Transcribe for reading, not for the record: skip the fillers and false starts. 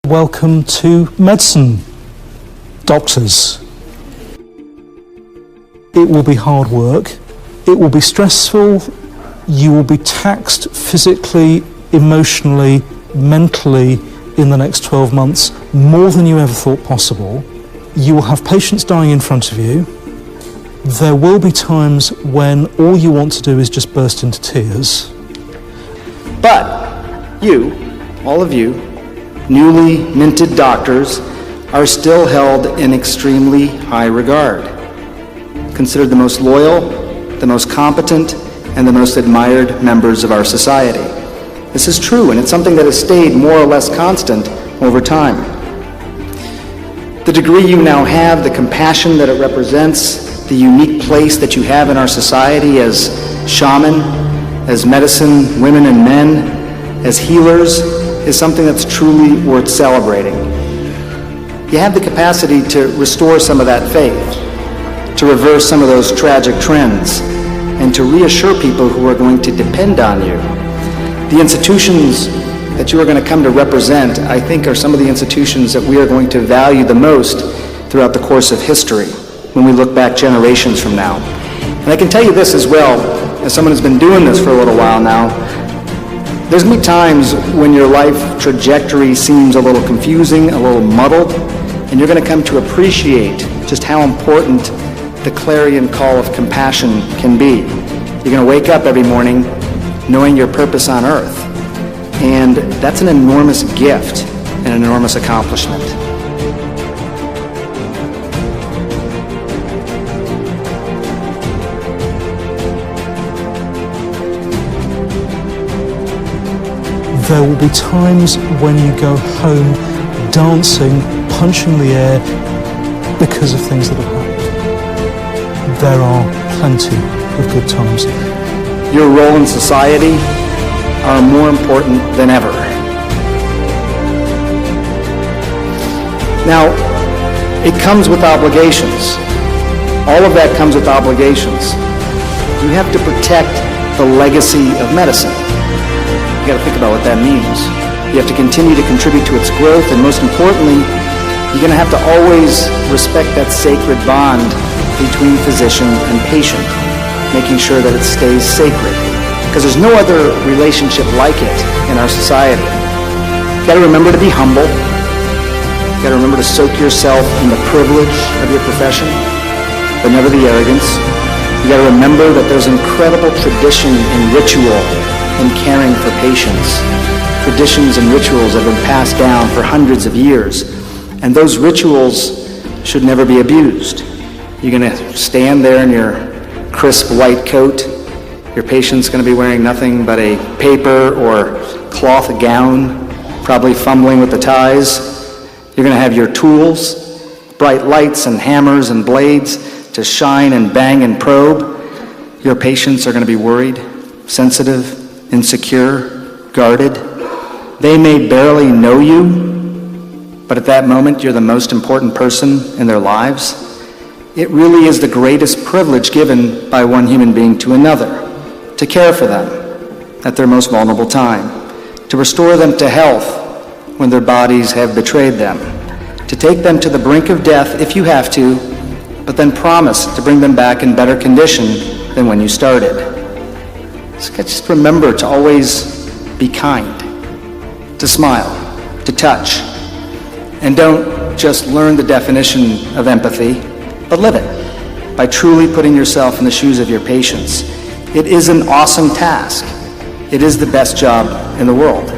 Welcome to medicine, doctors. It will be hard work, it will be stressful, you will be taxed physically, emotionally, mentally in the next 12 months, more than you ever thought possible. You will have patients dying in front of you. There will be times when all you want to do is just burst into tears. But you, all of you, newly minted doctors, are still held in extremely high regard. Considered the most loyal, the most competent, and the most admired members of our society. This is true, and it's something that has stayed more or less constant over time. The degree you now have, the compassion that it represents, the unique place that you have in our society as shaman, as medicine women and men, as healers, is something that's truly worth celebrating. You have the capacity to restore some of that faith, to reverse some of those tragic trends, and to reassure people who are going to depend on you. The institutions that you are going to come to represent, I think, are some of the institutions that we are going to value the most throughout the course of history when we look back generations from now. And I can tell you this as well, as someone who's been doing this for a little while now, there's going to be times when your life trajectory seems a little confusing, a little muddled, and you're going to come to appreciate just how important the clarion call of compassion can be. You're going to wake up every morning knowing your purpose on earth, and that's an enormous gift and an enormous accomplishment. There will be times when you go home dancing, punching the air because of things that have happened. There are plenty of good times. Your role in society are more important than ever. Now, it comes with obligations. All of that comes with obligations. You have to protect the legacy of medicine. You got to think about what that means. You have to continue to contribute to its growth, and most importantly, you're going to have to always respect that sacred bond between physician and patient, making sure that it stays sacred, because there's no other relationship like it in our society. You got to remember to be humble. You got to remember to soak yourself in the privilege of your profession, but never the arrogance. You got to remember that there's incredible tradition and ritual in caring for patients. Traditions and rituals have been passed down for hundreds of years, and those rituals should never be abused. You're going to stand there in your crisp white coat. Your patient's going to be wearing nothing but a paper or cloth gown, probably fumbling with the ties. You're going to have your tools, bright lights and hammers and blades to shine and bang and probe. Your patients are going to be worried, sensitive, insecure, guarded. They may barely know you, but at that moment you're the most important person in their lives. It really is the greatest privilege given by one human being to another, to care for them at their most vulnerable time, to restore them to health when their bodies have betrayed them, to take them to the brink of death if you have to, but then promise to bring them back in better condition than when you started. So just remember to always be kind, to smile, to touch, and don't just learn the definition of empathy, but live it by truly putting yourself in the shoes of your patients. It is an awesome task. It is the best job in the world.